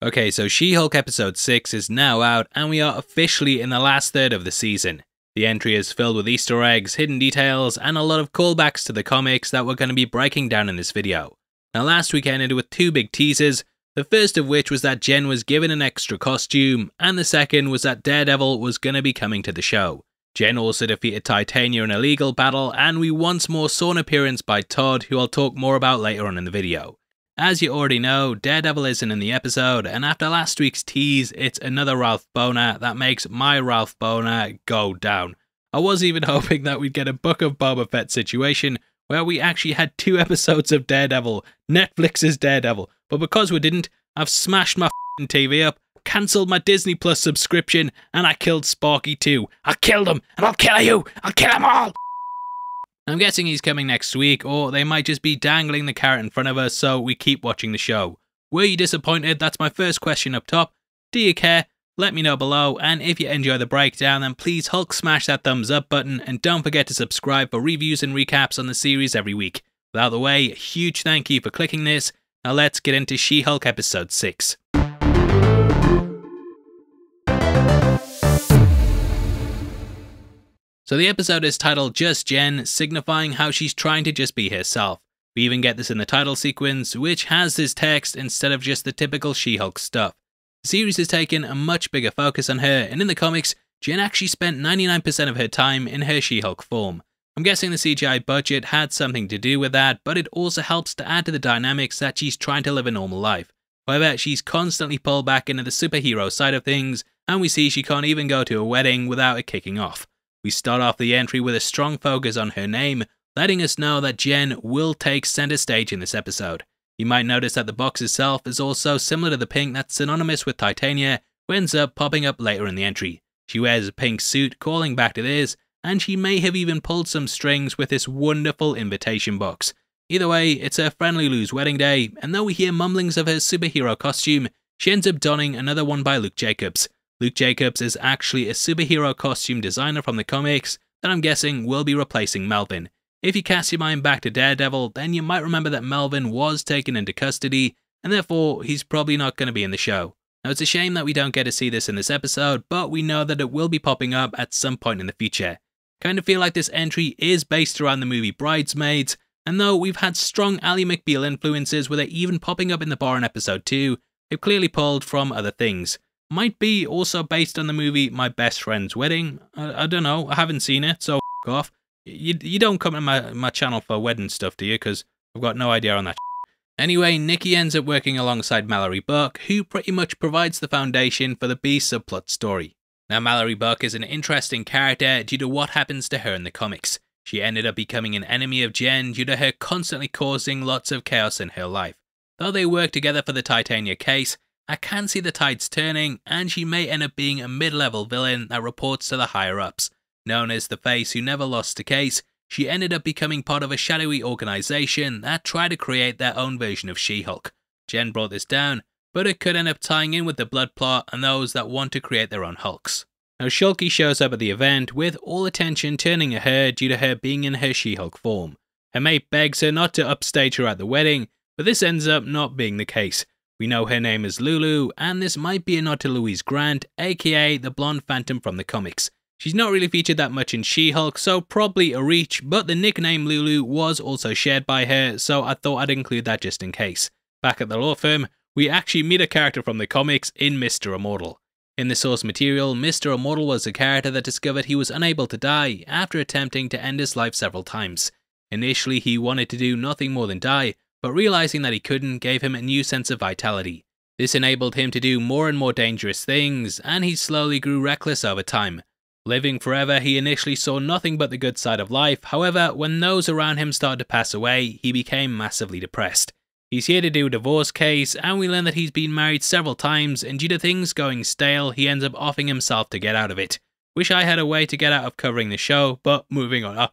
Okay, so She-Hulk episode 6 is now out and we are officially in the last third of the season. The entry is filled with Easter eggs, hidden details, and a lot of callbacks to the comics that we're going to be breaking down in this video. Now last week ended with two big teasers, the first of which was that Jen was given an extra costume, and the second was that Daredevil was going to be coming to the show. Jen also defeated Titania in a legal battle, and we once more saw an appearance by Todd, who I'll talk more about later on in the video. As you already know, Daredevil isn't in the episode, and after last week's tease, it's another Ralph Boner that makes my Ralph Boner go down. I was even hoping that we'd get a Book of Boba Fett situation, where we actually had 2 episodes of Daredevil, Netflix's Daredevil, but because we didn't, I've smashed my f***ing TV up, cancelled my Disney Plus subscription, and I killed Sparky too. I killed him, and I'll kill you! I'll kill them all! I'm guessing he's coming next week, or they might just be dangling the carrot in front of us so we keep watching the show. Were you disappointed? That's my first question up top. Do you care? Let me know below, and if you enjoy the breakdown, then please Hulk smash that thumbs up button, and don't forget to subscribe for reviews and recaps on the series every week. Without the way, a huge thank you for clicking this. Now let's get into She-Hulk episode 6. So the episode is titled Just Jen, signifying how she's trying to just be herself. We even get this in the title sequence, which has this text instead of just the typical She-Hulk stuff. The series has taken a much bigger focus on her, and in the comics, Jen actually spent 99% of her time in her She-Hulk form. I'm guessing the CGI budget had something to do with that, but it also helps to add to the dynamics that she's trying to live a normal life. However, she's constantly pulled back into the superhero side of things, and we see she can't even go to a wedding without it kicking off. We start off the entry with a strong focus on her name, letting us know that Jen will take center stage in this episode. You might notice that the box itself is also similar to the pink that's synonymous with Titania, who ends up popping up later in the entry. She wears a pink suit, calling back to this, and she may have even pulled some strings with this wonderful invitation box. Either way, it's her friendly Lou's wedding day, and though we hear mumblings of her superhero costume, she ends up donning another one by Luke Jacobs. Luke Jacobs is actually a superhero costume designer from the comics that I'm guessing will be replacing Melvin. If you cast your mind back to Daredevil, then you might remember that Melvin was taken into custody, and therefore he's probably not going to be in the show. Now it's a shame that we don't get to see this in this episode, but we know that it will be popping up at some point in the future. Kind of feel like this entry is based around the movie Bridesmaids, and though we've had strong Ally McBeal influences with it even popping up in the bar in episode 2, they've clearly pulled from other things. Might be also based on the movie My Best Friend's Wedding. I don't know, I haven't seen it, so f*** off. You don't come to my channel for wedding stuff, do you? Because I've got no idea on that shit. Anyway, Nikki ends up working alongside Mallory Book, who pretty much provides the foundation for the B subplot story. Now Mallory Book is an interesting character due to what happens to her in the comics. She ended up becoming an enemy of Jen due to her constantly causing lots of chaos in her life. Though they work together for the Titania case, I can see the tides turning, and she may end up being a mid-level villain that reports to the higher-ups. Known as the Face who never lost a case, she ended up becoming part of a shadowy organisation that tried to create their own version of She-Hulk. Jen brought this down, but it could end up tying in with the blood plot and those that want to create their own Hulks. Now Shulky shows up at the event with all attention turning to her due to her being in her She-Hulk form. Her mate begs her not to upstage her at the wedding, but this ends up not being the case. We know her name is Lulu, and this might be a nod to Louise Grant, aka the blonde phantom from the comics. She's not really featured that much in She-Hulk, so probably a reach, but the nickname Lulu was also shared by her, so I thought I'd include that just in case. Back at the law firm, we actually meet a character from the comics in Mr. Immortal. In the source material, Mr. Immortal was a character that discovered he was unable to die after attempting to end his life several times. Initially, he wanted to do nothing more than die, but realizing that he couldn't gave him a new sense of vitality. This enabled him to do more and more dangerous things, and he slowly grew reckless over time. Living forever, he initially saw nothing but the good side of life. However, when those around him started to pass away, he became massively depressed. He's here to do a divorce case, and we learn that he's been married several times, and due to things going stale, he ends up offing himself to get out of it. Wish I had a way to get out of covering the show, but moving on.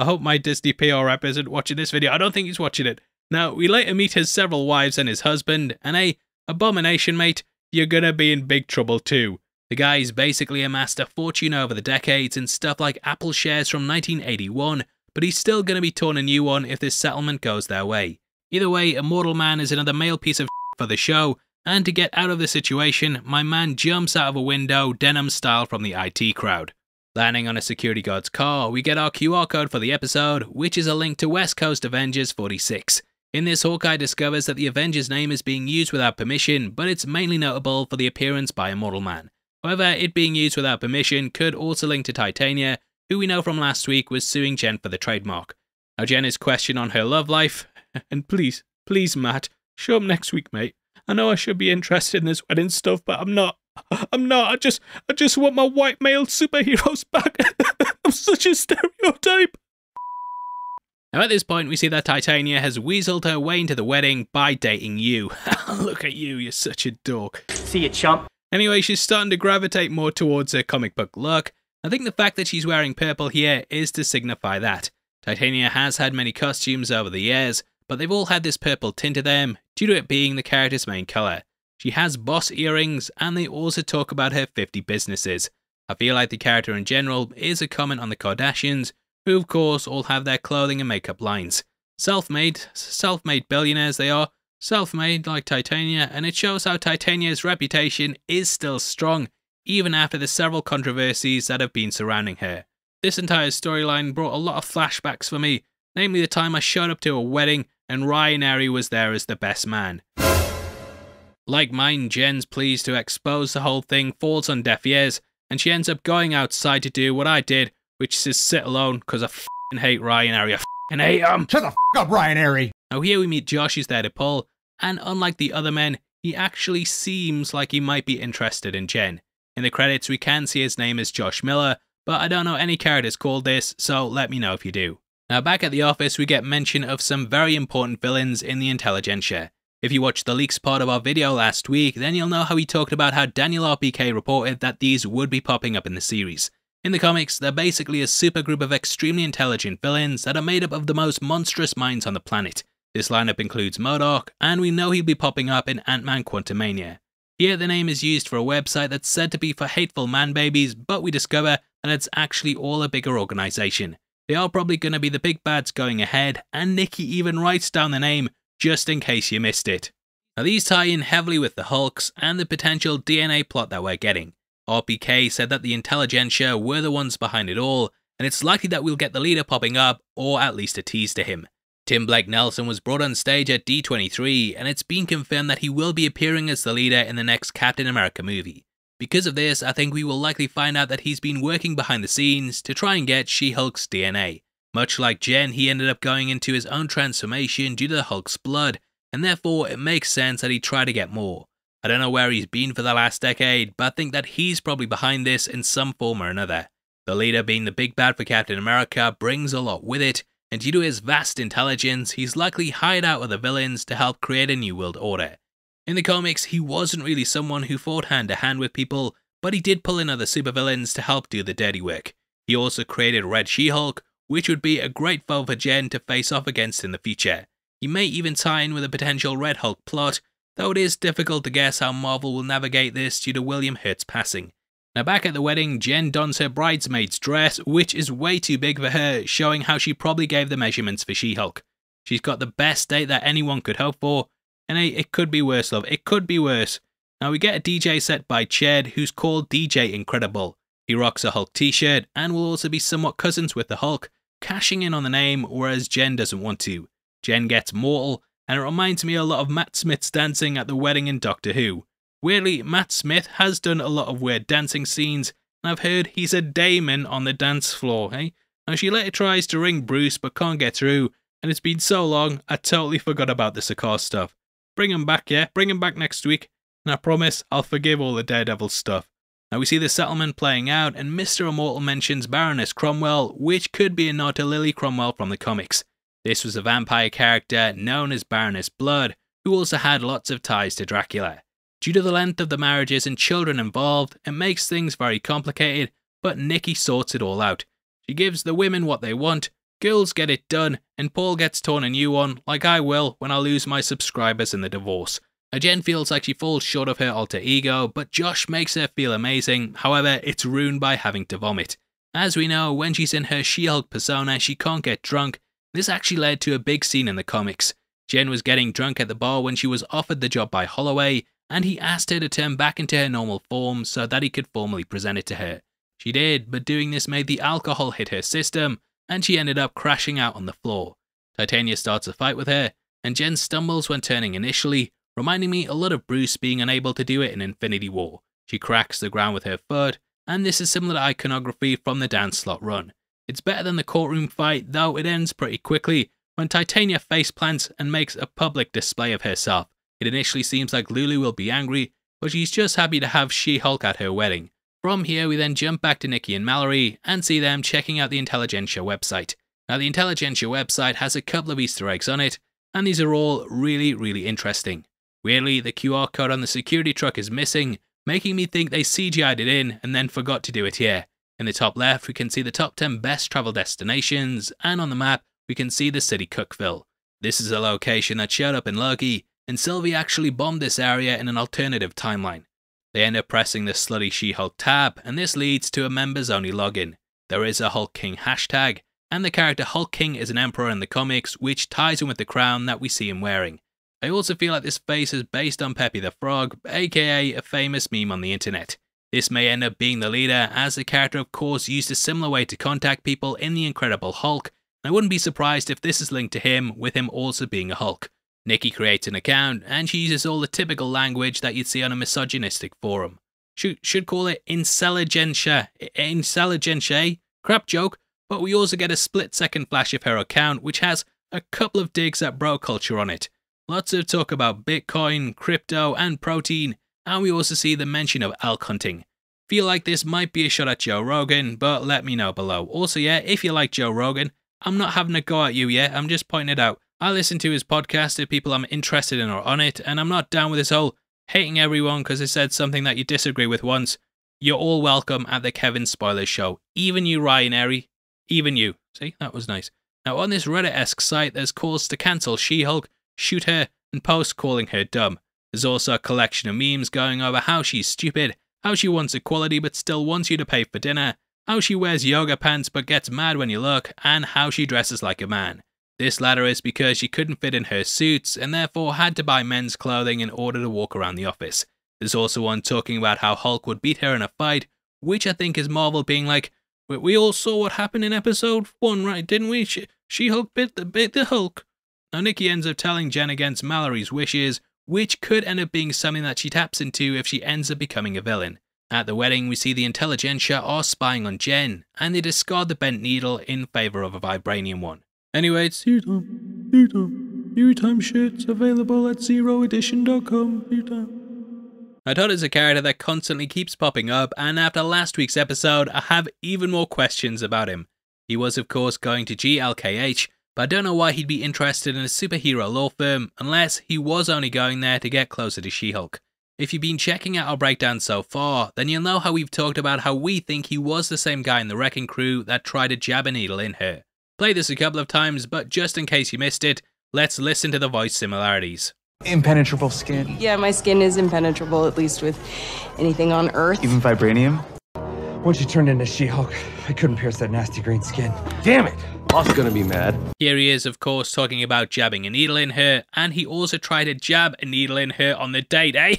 I hope my Disney PR rep isn't watching this video. I don't think he's watching it. Now, we later meet his several wives and his husband, and hey, abomination mate, you're gonna be in big trouble too. The guy's basically amassed a fortune over the decades and stuff like Apple shares from 1981, but he's still gonna be torn a new one if this settlement goes their way. Either way, Immortal Man is another male piece of for the show, And to get out of the situation, my man jumps out of a window, denim style, from the IT crowd. Landing on a security guard's car, we get our QR code for the episode, which is a link to West Coast Avengers 46. In this, Hawkeye discovers that the Avengers name is being used without permission, but it's mainly notable for the appearance by Immortal Man. However, it being used without permission could also link to Titania, who we know from last week was suing Jen for the trademark. Now Jen is questioned on her love life, and please, Matt, show up next week, mate. I know I should be interested in this wedding stuff, but I'm not. I just want my white male superheroes back. I'm such a stereotype. Now at this point, we see that Titania has weaseled her way into the wedding by dating you. Look at you, you're such a dork. See you, chump. Anyway, she's starting to gravitate more towards her comic book look. I think the fact that she's wearing purple here is to signify that. Titania has had many costumes over the years, but they've all had this purple tint to them, due to it being the character's main colour. She has boss earrings, and they also talk about her 50 businesses. I feel like the character in general is a comment on the Kardashians, who of course all have their clothing and makeup lines. Self-made billionaires they are, self-made like Titania, and it shows how Titania's reputation is still strong, even after the several controversies that have been surrounding her. This entire storyline brought a lot of flashbacks for me, namely the time I showed up to a wedding and Ryan Airy was there as the best man. Like mine, Jen's pleas to expose the whole thing falls on deaf ears, and she ends up going outside to do what I did, which is sit alone because I f***ing hate Ryan Airy. I f***ing hate him. Shut the f*** up, Ryan Airy. Now here we meet Josh, who's there to pull, and unlike the other men, he actually seems like he might be interested in Jen. In the credits we can see his name is Josh Miller, but I don't know any characters called this, so let me know if you do. Now back at the office we get mention of some very important villains in the Intelligencia. If you watched the leaks part of our video last week, then you'll know how he talked about how Daniel RPK reported that these would be popping up in the series. In the comics, they're basically a supergroup of extremely intelligent villains that are made up of the most monstrous minds on the planet. This lineup includes MODOK, and we know he'll be popping up in Ant-Man Quantumania. Here the name is used for a website that's said to be for hateful man-babies, but we discover that it's actually all a bigger organisation. They are probably going to be the big bads going ahead, and Nikki even writes down the name, just in case you missed it. Now these tie in heavily with the Hulks and the potential DNA plot that we're getting. RPK said that the Intelligencia were the ones behind it all, and it's likely that we'll get the leader popping up, or at least a tease to him. Tim Blake Nelson was brought on stage at D23, and it's been confirmed that he will be appearing as the leader in the next Captain America movie. Because of this, I think we will likely find out that he's been working behind the scenes to try and get She-Hulk's DNA. Much like Jen, he ended up going into his own transformation due to the Hulk's blood, and therefore it makes sense that he'd try to get more. I don't know where he's been for the last decade, but I think that he's probably behind this in some form or another. The leader being the big bad for Captain America brings a lot with it, and due to his vast intelligence, he's likely hired out other villains to help create a new world order. In the comics, he wasn't really someone who fought hand to hand with people, but he did pull in other supervillains to help do the dirty work. He also created Red She-Hulk, which would be a great foe for Jen to face off against in the future. He may even tie in with a potential Red Hulk plot, though it is difficult to guess how Marvel will navigate this due to William Hurt's passing. Now back at the wedding, Jen dons her bridesmaid's dress, which is way too big for her, showing how she probably gave the measurements for She-Hulk. She's got the best date that anyone could hope for, and hey, it could be worse, love, it could be worse. Now we get a DJ set by Ched, who's called DJ Incredible. He rocks a Hulk t-shirt, and will also be somewhat cousins with the Hulk, cashing in on the name, whereas Jen doesn't want to. Jen gets mortal, and it reminds me a lot of Matt Smith's dancing at the wedding in Doctor Who. Weirdly, Matt Smith has done a lot of weird dancing scenes, and I've heard he's a Damon on the dance floor, eh? Now she later tries to ring Bruce but can't get through, and it's been so long I totally forgot about the Sakaar stuff. Bring him back, yeah? Bring him back next week, and I promise I'll forgive all the Daredevil stuff. Now we see the settlement playing out, and Mr. Immortal mentions Baroness Cromwell, which could be a nod to Lily Cromwell from the comics. This was a vampire character known as Baroness Blood, who also had lots of ties to Dracula. Due to the length of the marriages and children involved, it makes things very complicated, but Nikki sorts it all out. She gives the women what they want, girls get it done, and Paul gets torn a new one, like I will when I lose my subscribers in the divorce. Now Jen feels like she falls short of her alter ego, but Josh makes her feel amazing, however it's ruined by having to vomit. As we know, when she's in her She-Hulk persona, she can't get drunk. This actually led to a big scene in the comics. Jen was getting drunk at the bar when she was offered the job by Holloway, and he asked her to turn back into her normal form so that he could formally present it to her. She did, but doing this made the alcohol hit her system, and she ended up crashing out on the floor. Titania starts a fight with her, and Jen stumbles when turning initially, reminding me a lot of Bruce being unable to do it in Infinity War. She cracks the ground with her foot, and this is similar to iconography from the Dan Slott run. It's better than the courtroom fight, though it ends pretty quickly when Titania face plants and makes a public display of herself. It initially seems like Lulu will be angry, but she's just happy to have She-Hulk at her wedding. From here, we then jump back to Nikki and Mallory and see them checking out the Intelligencia website. Now, the Intelligencia website has a couple of Easter eggs on it, and these are all really interesting. Weirdly, the QR code on the security truck is missing, making me think they CGI'd it in and then forgot to do it here. In the top left, we can see the top 10 best travel destinations, and on the map, we can see the city Cookville. This is a location that showed up in Loki, and Sylvie actually bombed this area in an alternative timeline. They end up pressing the slutty She-Hulk tab, and this leads to a members-only login. There is a Hulk King hashtag, and the character Hulk King is an emperor in the comics, which ties in with the crown that we see him wearing. I also feel like this face is based on Peppy the Frog, aka a famous meme on the internet. This may end up being the leader, as the character of course used a similar way to contact people in The Incredible Hulk, and I wouldn't be surprised if this is linked to him, with him also being a Hulk. Nikki creates an account, and she uses all the typical language that you'd see on a misogynistic forum. Should call it Intelligencia, crap joke, but we also get a split-second flash of her account, which has a couple of digs at bro culture on it. Lots of talk about Bitcoin, crypto, and protein, and we also see the mention of elk hunting. Feel like this might be a shot at Joe Rogan, but let me know below. Also, yeah, if you like Joe Rogan, I'm not having a go at you yet, I'm just pointing it out. I listen to his podcast if people I'm interested in are on it, and I'm not down with this whole hating everyone because they said something that you disagree with once. You're all welcome at the Kevin Spoilers Show. Even you, Ryan Airy. Even you. See, that was nice. Now, on this Reddit-esque site, there's calls to cancel She-Hulk, shoot her, and posts calling her dumb. There's also a collection of memes going over how she's stupid, how she wants equality but still wants you to pay for dinner, how she wears yoga pants but gets mad when you look, and how she dresses like a man. This latter is because she couldn't fit in her suits and therefore had to buy men's clothing in order to walk around the office. There's also one talking about how Hulk would beat her in a fight, which I think is Marvel being like, we all saw what happened in episode 1, right, didn't we? She-Hulk bit the Hulk. Now Nikki ends up telling Jen against Mallory's wishes, which could end up being something that she taps into if she ends up becoming a villain. At the wedding, we see the Intelligencia are spying on Jen, and they discard the bent needle in favour of a vibranium one. Anyway, it's New Time shirts available at zeroedition.com. I thought it's a character that constantly keeps popping up, and after last week's episode, I have even more questions about him. He was of course going to GLKH, but I don't know why he'd be interested in a superhero law firm, unless he was only going there to get closer to She-Hulk. If you've been checking out our breakdown so far, then you'll know how we've talked about how we think he was the same guy in the Wrecking Crew that tried to jab a needle in her. Played this a couple of times, but just in case you missed it, let's listen to the voice similarities. Impenetrable skin. Yeah, my skin is impenetrable, at least with anything on Earth. Even vibranium? Once you turned into She-Hulk, I couldn't pierce that nasty green skin. Damn it! Boss gonna be mad. Here he is, of course, talking about jabbing a needle in her, and he also tried to jab a needle in her on the date, eh?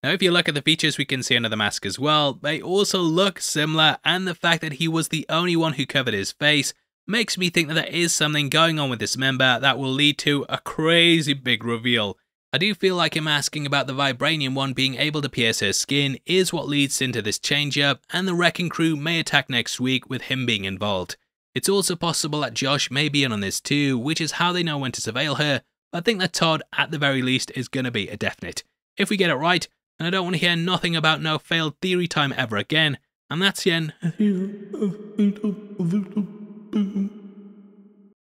Now, if you look at the features, we can see under the mask as well. They also look similar, and the fact that he was the only one who covered his face makes me think that there is something going on with this member that will lead to a crazy big reveal. I do feel like him asking about the vibranium one being able to pierce her skin is what leads into this change-up, and the Wrecking Crew may attack next week with him being involved. It's also possible that Josh may be in on this too, which is how they know when to surveil her, but I think that Todd, at the very least, is going to be a definite. If we get it right, and I don't want to hear nothing about no failed theory time ever again, and that's the end.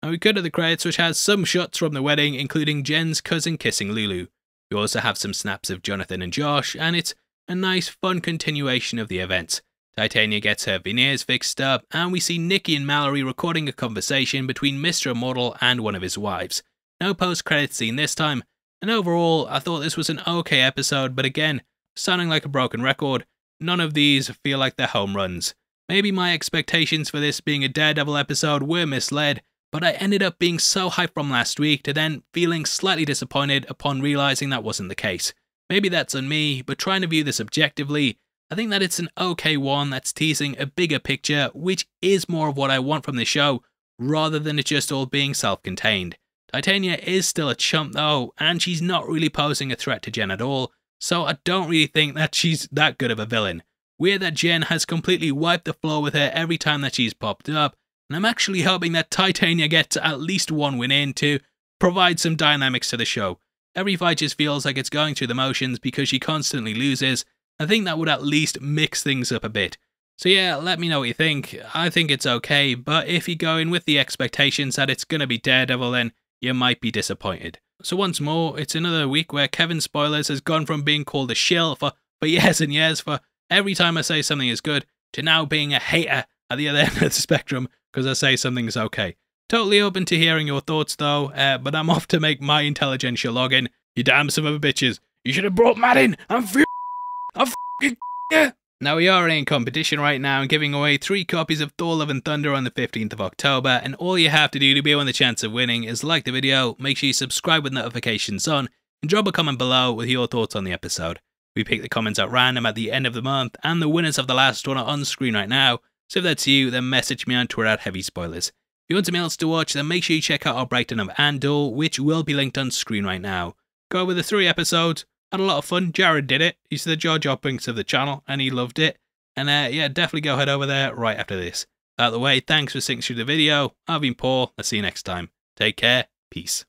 Now we cut to the credits, which has some shots from the wedding, including Jen's cousin kissing Lulu. We also have some snaps of Jonathan and Josh, and it's a nice fun continuation of the events. Titania gets her veneers fixed up, and we see Nikki and Mallory recording a conversation between Mr. Immortal and one of his wives. No post-credit scene this time, and overall I thought this was an okay episode, but again, sounding like a broken record, none of these feel like they're home runs. Maybe my expectations for this being a Daredevil episode were misled, but I ended up being so hyped from last week to then feeling slightly disappointed upon realising that wasn't the case. Maybe that's on me, but trying to view this objectively, I think that it's an okay one that's teasing a bigger picture, which is more of what I want from the show, rather than it just all being self-contained. Titania is still a chump though, and she's not really posing a threat to Jen at all, so I don't really think that she's that good of a villain. Weird that Jen has completely wiped the floor with her every time that she's popped up, and I'm actually hoping that Titania gets at least one win in to provide some dynamics to the show. Every fight just feels like it's going through the motions because she constantly loses. I think that would at least mix things up a bit. So yeah, let me know what you think. I think it's okay, but if you go in with the expectations that it's gonna be Daredevil, then you might be disappointed. So once more, it's another week where Kevin Spoilers has gone from being called a shill for years and years for every time I say something is good, to now being a hater at the other end of the spectrum because I say something's okay. Totally open to hearing your thoughts though, but I'm off to make my Intelligencia login. You damn son of a bitches. You should have brought Matt in. I'm f***ing yeah. Now we are in competition right now and giving away 3 copies of Thor Love and Thunder on the 15th of October, and all you have to do to be on the chance of winning is like the video, make sure you subscribe with notifications on, and drop a comment below with your thoughts on the episode. We pick the comments at random at the end of the month, and the winners of the last one are on screen right now, so if that's you, then message me on Twitter at HeavySpoilers. If you want something else to watch, then make sure you check out our breakdown of Andor, which will be linked on screen right now. Go with the 3 episodes, had a lot of fun. Jared did it. He's the Jar Jar Binks of the channel, and he loved it. And yeah, definitely go head over there right after this. Out of the way, thanks for sitting through the video. I've been Paul. I'll see you next time. Take care. Peace.